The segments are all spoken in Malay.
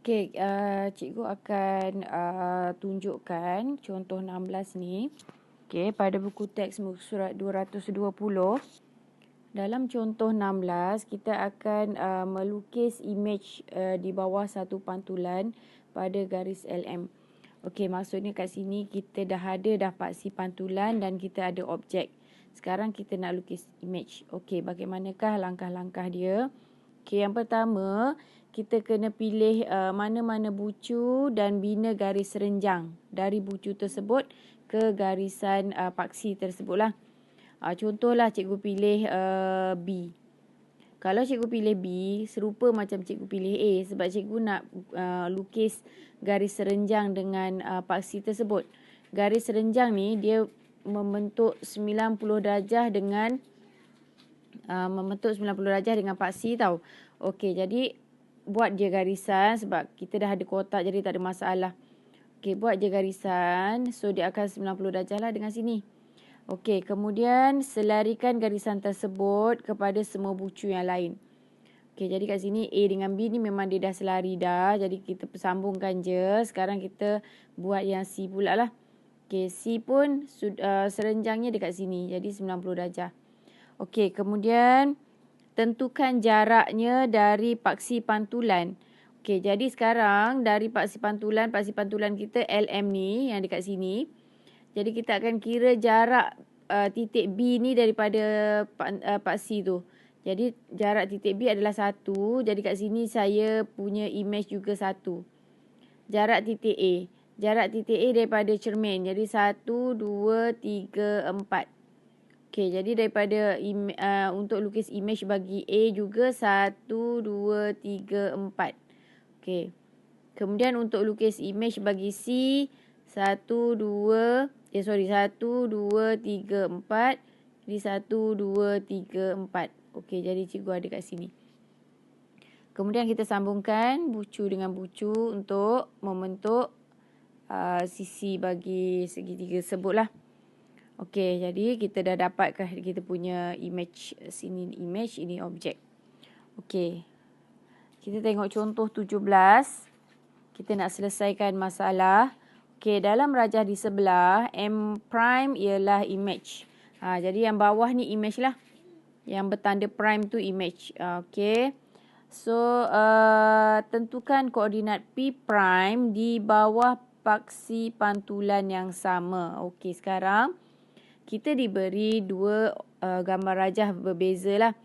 Okey, cikgu akan tunjukkan contoh 16 ni. Okey, pada buku teks muka surat 220. Dalam contoh 16, kita akan melukis imej di bawah satu pantulan pada garis LM. Okey, maksudnya kat sini kita dah ada paksi pantulan dan kita ada objek. Sekarang kita nak lukis imej. Okey, bagaimanakah langkah-langkah dia? Okey, yang pertama, kita kena pilih mana-mana bucu dan bina garis renjang dari bucu tersebut ke garisan paksi tersebutlah. Contohlah cikgu pilih B. Kalau cikgu pilih B, serupa macam cikgu pilih A sebab cikgu nak lukis garis renjang dengan paksi tersebut. Garis renjang ni dia membentuk 90 darjah dengan paksi tau. Okey, jadi buat je garisan sebab kita dah ada kotak jadi tak ada masalah. Okey, buat je garisan. So, dia akan 90 darjah lah dengan sini. Okey, kemudian selarikan garisan tersebut kepada semua bucu yang lain. Okey, jadi kat sini A dengan B ni memang dia dah selari dah. Jadi kita sambungkan je. Sekarang kita buat yang C pula lah. Okey, C pun serenjangnya dekat sini. Jadi 90 darjah. Okey, kemudian tentukan jaraknya dari paksi pantulan. Okey, jadi sekarang dari paksi pantulan kita LM ni yang dekat sini. Jadi kita akan kira jarak titik B ni daripada paksi tu. Jadi jarak titik B adalah 1. Jadi kat sini saya punya imej juga 1. Jarak titik A. Jarak titik A daripada cermin. Jadi 1, 2, 3, 4. Okey, jadi daripada untuk lukis imej bagi A juga 1, 2, 3, 4. Okey. Kemudian untuk lukis imej bagi C 1, 2, 3, 4. Jadi 1, 2, 3, 4. Okey, jadi cikgu ada kat sini. Kemudian kita sambungkan bucu dengan bucu untuk membentuk sisi bagi segitiga sebutlah. Okey, jadi kita dah dapatkan kita punya imej. Sini imej, ini objek. Okey. Kita tengok contoh 17. Kita nak selesaikan masalah. Okey, dalam rajah di sebelah, M prime ialah imej. Jadi yang bawah ni imej lah. Yang bertanda prime tu imej. Okey. So, tentukan koordinat P prime di bawah paksi pantulan yang sama. Okey, sekarang kita diberi dua gambar rajah berbeza lah.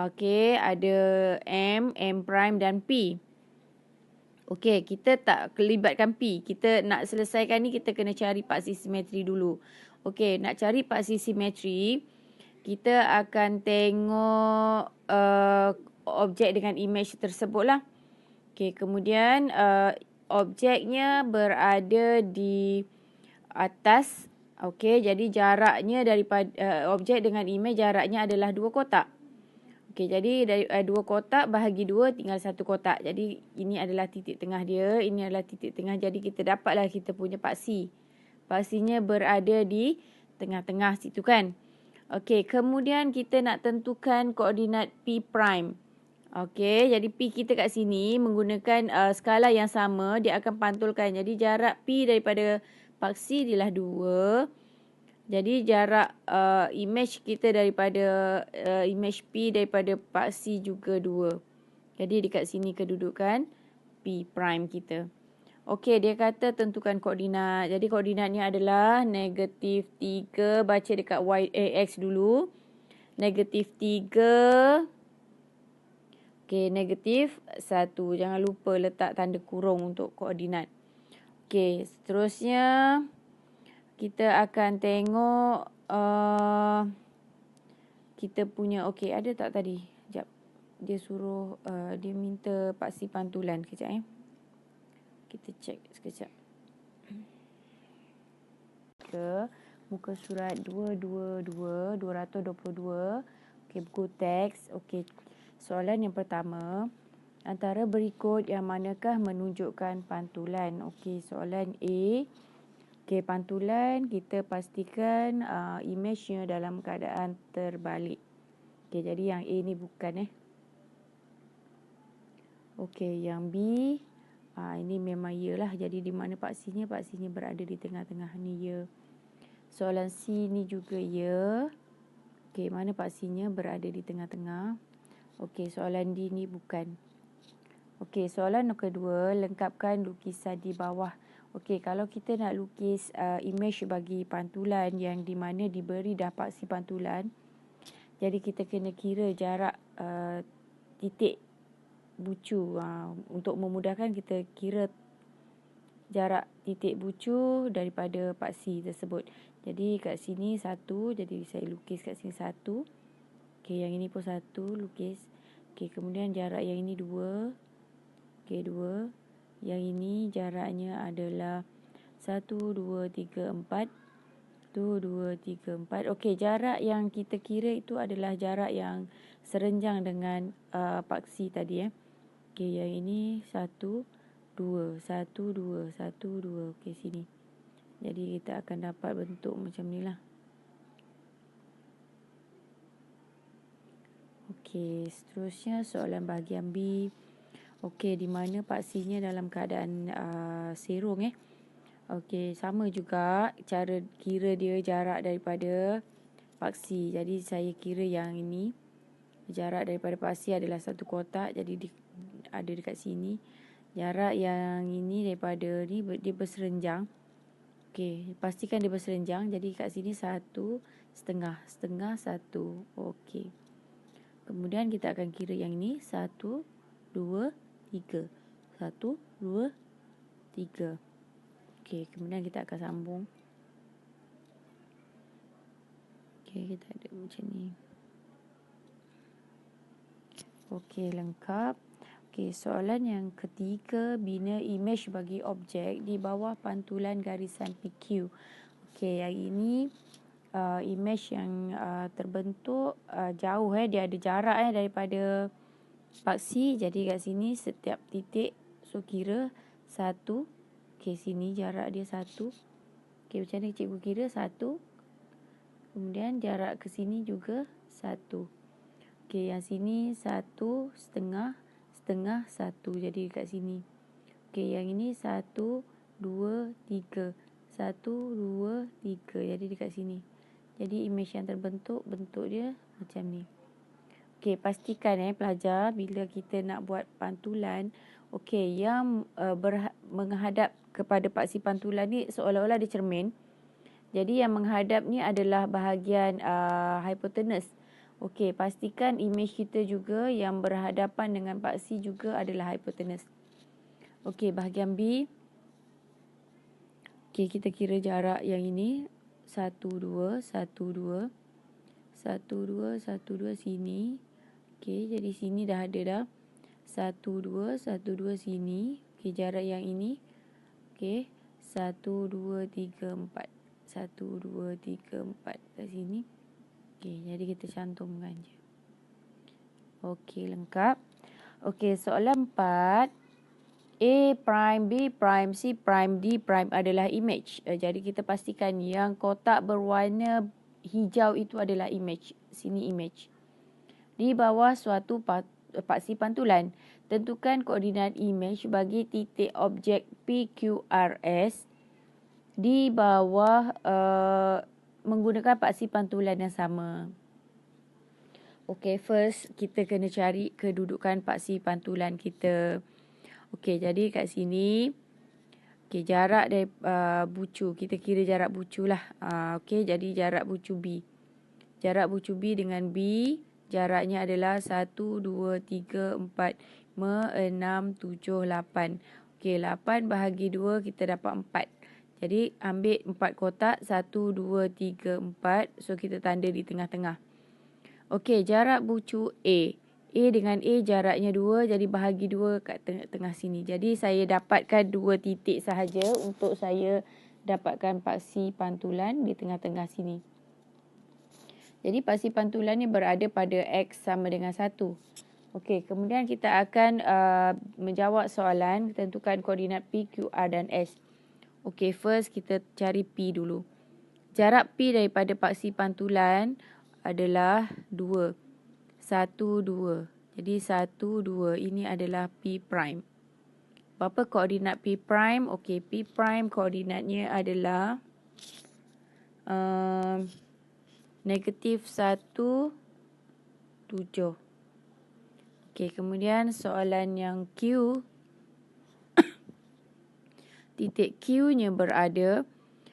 Okey, ada M prime dan P. Okey, kita tak kelibatkan P. Kita nak selesaikan ni, kita kena cari paksi simetri dulu. Okey, nak cari paksi simetri, kita akan tengok objek dengan imej tersebut lah. Okey, kemudian objeknya berada di atas. Okey, jadi jaraknya daripada objek dengan imej jaraknya adalah 2 kotak. Okey, jadi dari 2 kotak bahagi 2 tinggal 1 kotak. Jadi ini adalah titik tengah dia, ini adalah titik tengah. Jadi kita dapatlah kita punya paksi. Paksinya berada di tengah-tengah situ kan. Okey, kemudian kita nak tentukan koordinat P prime. Okey, jadi P kita kat sini menggunakan skala yang sama, dia akan pantulkan. Jadi jarak P daripada paksi ialah 2. Jadi jarak imej kita daripada imej P daripada paksi juga 2. Jadi dekat sini kedudukan P prime kita. Okey, dia kata tentukan koordinat. Jadi koordinatnya adalah -3. Baca dekat X dulu. -3. Okey, -1. Jangan lupa letak tanda kurung untuk koordinat. Okey, seterusnya kita akan tengok kita punya, okey, ada tak tadi? Sekejap. Dia suruh, dia minta paksi pantulan. Kejap kita cek sekejap. Ke muka surat 222. Okey, buku teks. Okey, soalan yang pertama. Antara berikut yang manakah menunjukkan pantulan? Okey, soalan A. Okey, pantulan kita pastikan imejnya dalam keadaan terbalik. Okey, jadi yang A ni bukan Okey, yang B Ini memang ya lah. Jadi di mana paksinya? Paksinya berada di tengah-tengah ni ya. Soalan C ni juga ya. Okey, mana paksinya berada di tengah-tengah? Okey, soalan D ni bukan. Okey, soalan yang kedua, lengkapkan lukisan di bawah. Okey, kalau kita nak lukis image bagi pantulan yang di mana diberi dah paksi pantulan, jadi kita kena kira jarak titik bucu. Untuk memudahkan, kita kira jarak titik bucu daripada paksi tersebut. Jadi kat sini 1, jadi saya lukis kat sini 1. Okey, yang ini pun 1, lukis. Okey, kemudian jarak yang ini 2. Okey, 2. Yang ini jaraknya adalah 1, 2, 3, 4. 1, 2, 3, 4. Okey, jarak yang kita kira itu adalah jarak yang serenjang dengan paksi tadi. Okey, yang ini 1, 2, 1, 2, 1, 2. Okey, sini. Jadi kita akan dapat bentuk macam ni lah. Okey, seterusnya soalan bahagian B. Okey, di mana paksinya dalam keadaan serong. Okey, sama juga cara kira dia jarak daripada paksi. Jadi saya kira yang ini. Jarak daripada paksi adalah 1 kotak. Jadi ada dekat sini. Jarak yang ini daripada ni dia berserenjang. Okey, pastikan dia berserenjang. Jadi kat sini 1, setengah, setengah, 1. Okey. Kemudian kita akan kira yang ini 1, 2, 3. 1, 2, 3. Okey, kemudian kita akan sambung. Okey, kita ada macam ni. Okey, lengkap. Okey, soalan yang ketiga, bina image bagi objek di bawah pantulan garisan PQ. Okey, yang ini image yang terbentuk jauh. Dia ada jarak daripada paksi. Jadi kat sini setiap titik, so kira 1. Okey, sini jarak dia 1. Okey, macam ni cikgu kira 1. Kemudian jarak ke sini juga 1. Okey, yang sini 1, setengah, setengah, 1. Jadi dekat sini. Okey, yang ini 1, 2, 3. 1, 2, 3. Jadi dekat sini. Jadi image yang terbentuk, bentuk dia macam ni. Okey, pastikan pelajar bila kita nak buat pantulan, okey, yang menghadap kepada paksi pantulan ni seolah-olah dia cermin. Jadi yang menghadap ni adalah bahagian hipotenus. Okey, pastikan image kita juga yang berhadapan dengan paksi juga adalah hipotenus. Okey, bahagian B. Okey, kita kira jarak yang ini 1, 2, 1, 2. 1, 2, 1, 2 sini. Okey, jadi sini dah ada dah. 1, 2, 1, 2 sini. Okey, jarak yang ini. Okey, 1, 2, 3, 4. 1, 2, 3, 4 kat sini. Okey, jadi kita cantumkan je. Okey, lengkap. Okey, soalan 4. A prime, B prime, C prime, D prime adalah image. Jadi kita pastikan yang kotak berwarna hijau itu adalah image. Sini image. Di bawah suatu paksi pantulan, tentukan koordinat image bagi titik objek PQRS di bawah menggunakan paksi pantulan yang sama. Okey, first kita kena cari kedudukan paksi pantulan kita. Okey, jadi kat sini, okey, jarak dari bucu. Kita kira jarak bucu lah. Okey, jadi jarak bucu B. Jarak bucu B dengan B, jaraknya adalah 1, 2, 3, 4, 5, 6, 7, 8. Okey, 8 bahagi 2, kita dapat 4. Jadi, ambil 4 kotak. 1, 2, 3, 4. So, kita tanda di tengah-tengah. Okey, jarak bucu A. A dengan A jaraknya 2, jadi bahagi 2 kat tengah sini. Jadi saya dapatkan 2 titik sahaja untuk saya dapatkan paksi pantulan di tengah-tengah sini. Jadi paksi pantulan ni berada pada X sama dengan 1. Okey, kemudian kita akan menjawab soalan, tentukan koordinat P, Q, R dan S. Okey, first kita cari P dulu. Jarak P daripada paksi pantulan adalah 2. 1, 2. Jadi 1, 2. Ini adalah P prime. Berapa koordinat P prime? Okey, P prime koordinatnya adalah negatif 1, 7. Okey, kemudian soalan yang Q. Titik Q-nya berada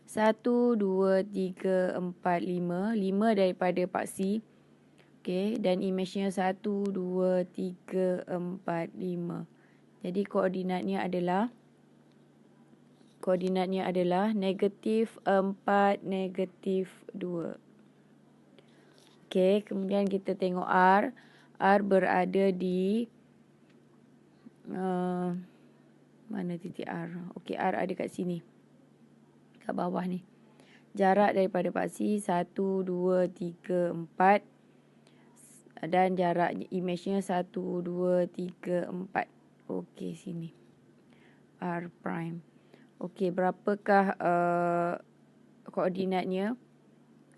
1, 2, 3, 4, 5. 5 daripada paksi. Okey, dan imejnya 1, 2, 3, 4, 5. Jadi koordinatnya adalah negatif 4, negatif 2. Okey, kemudian kita tengok R. R berada di mana titik R? Okey, R ada kat sini. Kat bawah ni. Jarak daripada paksi 1, 2, 3, 4. Dan jarak imejnya 1, 2, 3, 4. Okey, sini. R prime. Okey, berapakah koordinatnya?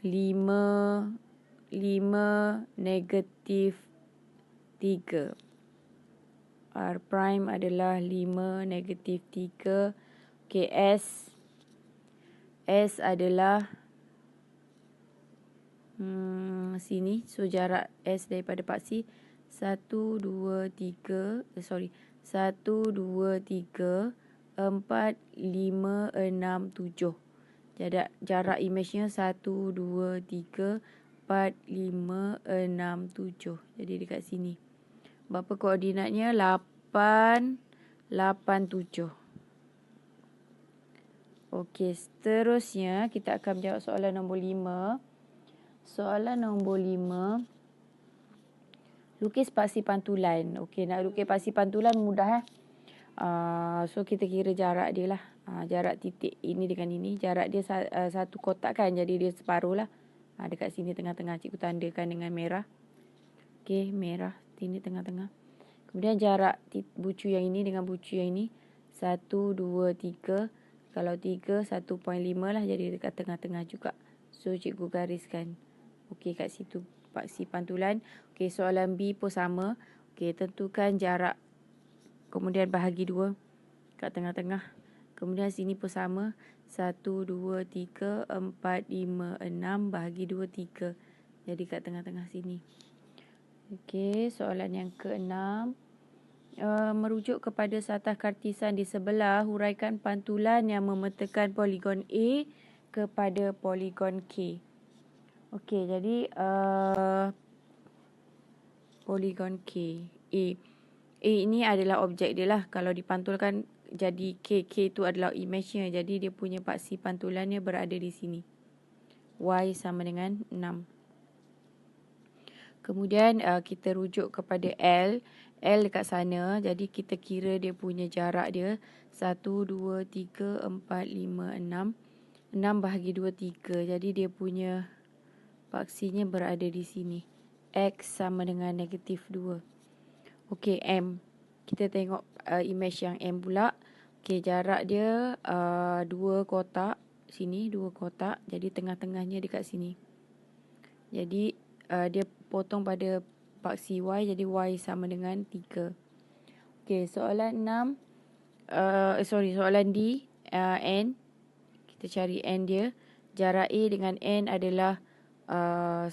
5, negatif 3. R prime adalah 5, negatif 3. Okey, S adalah sini. So, jarak S daripada paksi 1, 2, 3. 1, 2, 3, 4, 5, 6, 7. Jarak imejnya 1, 2, 3, 4, 5, 6, 7. Jadi dekat sini. Berapa koordinatnya? 8, 8, 7. Okey, seterusnya kita akan menjawab soalan nombor 5. Soalan nombor 5. Lukis paksi pantulan. Okey, nak lukis paksi pantulan mudah so kita kira jarak dia lah. Jarak titik ini dengan ini. Jarak dia satu kotak kan. Jadi dia separuh lah. Dekat sini tengah-tengah. Cikgu tandakan dengan merah. Okey, merah. Sini tengah-tengah. Kemudian jarak bucu yang ini dengan bucu yang ini. 1, 2, 3. Kalau 3, 1.5 lah. Jadi dekat tengah-tengah juga. So, cikgu gariskan. Okey, kat situ paksi pantulan. Okey, soalan B pun sama. Okey, tentukan jarak. Kemudian bahagi 2 kat tengah-tengah. Kemudian sini pun sama. 1, 2, 3, 4, 5, 6. Bahagi 2, 3. Jadi kat tengah-tengah sini. Okey, soalan yang ke-6. Merujuk kepada satah kartisan di sebelah, huraikan pantulan yang memetakan poligon A kepada poligon K. Okey, jadi poligon K. A ini adalah objek dia lah. Kalau dipantulkan jadi K itu adalah imejnya. Jadi dia punya paksi pantulannya berada di sini. Y sama dengan 6. Kemudian kita rujuk kepada L. L dekat sana. Jadi kita kira dia punya jarak dia. 1, 2, 3, 4, 5, 6. 6 bahagi 2, 3. Jadi dia punya paksinya berada di sini. X sama dengan negatif 2. Okey, M. Kita tengok imej yang M pula. Okey, jarak dia 2 kotak. Sini 2 kotak. Jadi tengah-tengahnya dekat sini. Jadi dia potong pada paksi Y. Jadi Y sama dengan 3. Okey, soalan 6. Soalan D. N. Kita cari N dia. Jarak A dengan N adalah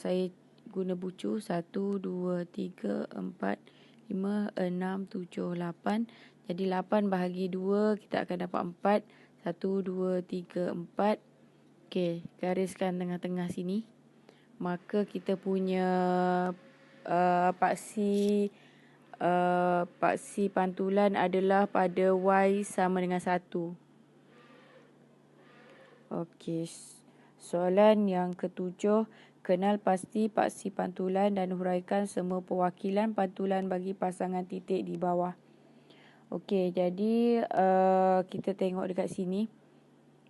saya guna bucu 1, 2, 3, 4, 5, 6, 7, 8. Jadi 8 bahagi 2 kita akan dapat 4. 1, 2, 3, 4. Okey, gariskan tengah-tengah sini. Maka kita punya paksi pantulan adalah pada Y sama dengan 1. Okey, soalan yang ke-7. Kenal pasti paksi pantulan dan huraikan semua perwakilan pantulan bagi pasangan titik di bawah. Okey, jadi kita tengok dekat sini.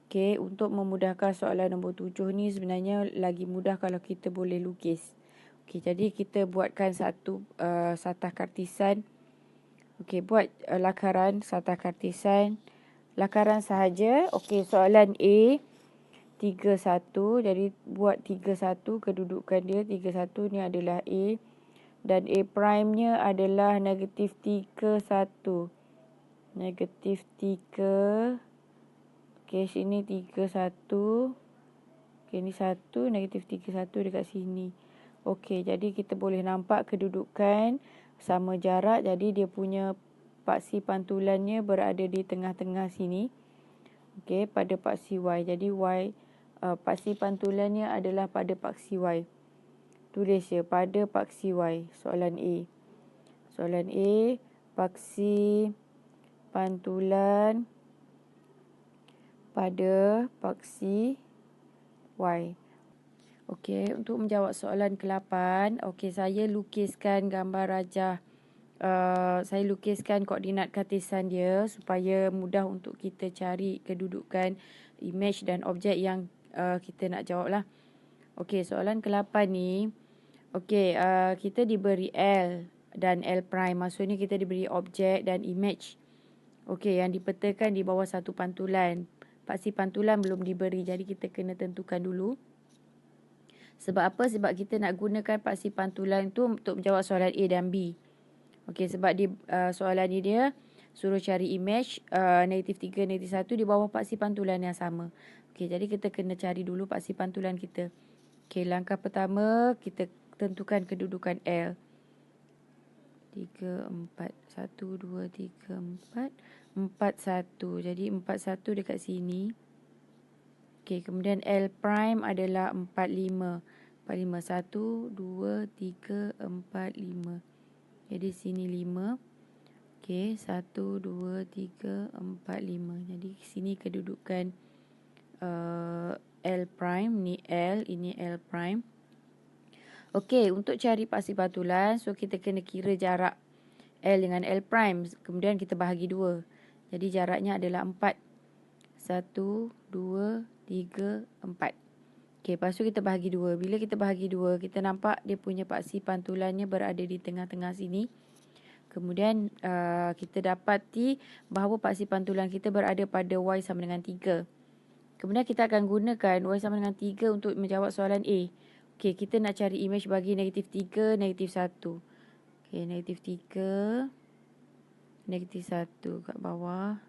Okey, untuk memudahkan soalan nombor 7 ni sebenarnya lagi mudah kalau kita boleh lukis. Okey, jadi kita buatkan satu satah kartisan. Okey, buat lakaran satah kartisan. Lakaran sahaja. Okey, soalan A 31. Jadi buat 31 kedudukan dia. 31 ni adalah A. Dan A prime-nya adalah negatif 31. negatif 3. Okey, sini 3, 1. Okey, ni 1, negatif 3, 1 dekat sini. Okey, jadi kita boleh nampak kedudukan sama jarak. Jadi dia punya paksi pantulannya berada di tengah-tengah sini. Okey, pada paksi Y. Jadi paksi pantulannya adalah pada paksi Y. Tulis je, pada paksi Y. Soalan A. Soalan A, paksi pantulan pada paksi Y. Okey, untuk menjawab soalan ke-8, okey, saya lukiskan gambar rajah. Saya lukiskan koordinat kartesan dia supaya mudah untuk kita cari kedudukan image dan objek yang kita nak jawab lah. Okey, soalan ke-8 ni. Okey, kita diberi L dan L prime. Maksudnya kita diberi objek dan image. Okey, yang dipetakan di bawah satu pantulan. Paksi pantulan belum diberi, jadi kita kena tentukan dulu. Sebab apa? Sebab kita nak gunakan paksi pantulan tu untuk menjawab soalan A dan B. Okey, sebab soalan ni dia suruh cari image negatif 3, negatif 1 di bawah paksi pantulan yang sama. Okey, jadi kita kena cari dulu paksi pantulan kita. Okey, langkah pertama kita tentukan kedudukan L. 3, 4. 1, 2, 3, 4. 4, 1. Jadi 4, 1 dekat sini. Okey, kemudian L prime adalah 4, 5. 4, 5. 1, 2, 3, 4, 5. Jadi sini 5. Okey, 1, 2, 3, 4, 5. Jadi sini kedudukan L prime. Ni L, ini L prime. Okey, untuk cari paksi pantulan, so kita kena kira jarak L dengan L prime. Kemudian kita bahagi 2. Jadi jaraknya adalah 4. 1, 2, 3, 4. Okey, lepas tu kita bahagi 2. Bila kita bahagi 2, kita nampak dia punya paksi pantulannya berada di tengah-tengah sini. Kemudian kita dapati bahawa paksi pantulan kita berada pada Y sama dengan 3. Kemudian kita akan gunakan Y sama dengan 3 untuk menjawab soalan A. Okey, kita nak cari image bagi negatif 3, negatif 1. Okey, negatif 3, negatif 1 kat bawah.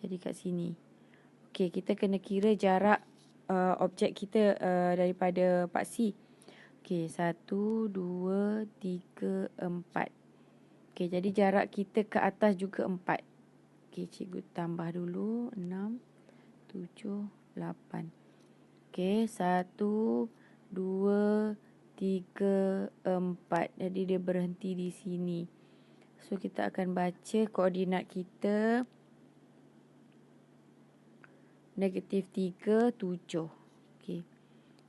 Jadi kat sini. Okey, kita kena kira jarak objek kita daripada paksi. Okey, 1, 2, 3, 4. Okey, jadi jarak kita ke atas juga 4. Okey, cikgu tambah dulu. 6, 7, 8. Okey, 1, 2, 3, 4. Jadi dia berhenti di sini. So, kita akan baca koordinat kita. Negatif 3, 7. Okey.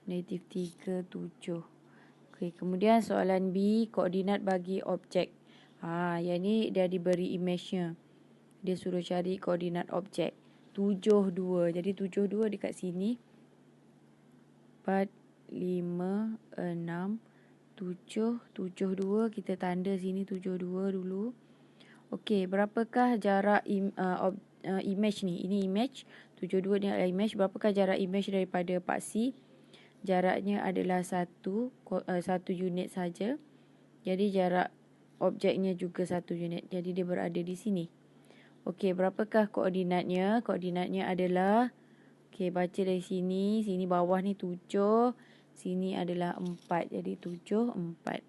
Negatif 3, 7. Okey, kemudian soalan B, koordinat bagi objek. Yang ni dia diberi image-nya. Dia suruh cari koordinat objek. 7, 2. Jadi 7, 2 dekat sini. 4, 5, 6, 7. 7, 2. Kita tanda sini 7, 2 dulu. Okey, berapakah jarak image ni? Ini image. 7, 2 ni adalah image. Berapakah jarak image daripada paksi? Jaraknya adalah 1 unit saja. Jadi jarak objeknya juga 1 unit. Jadi dia berada di sini. Okey, berapakah koordinatnya? Koordinatnya adalah, okey, baca dari sini. Sini bawah ni 7. Sini adalah 4. Jadi 7, 4.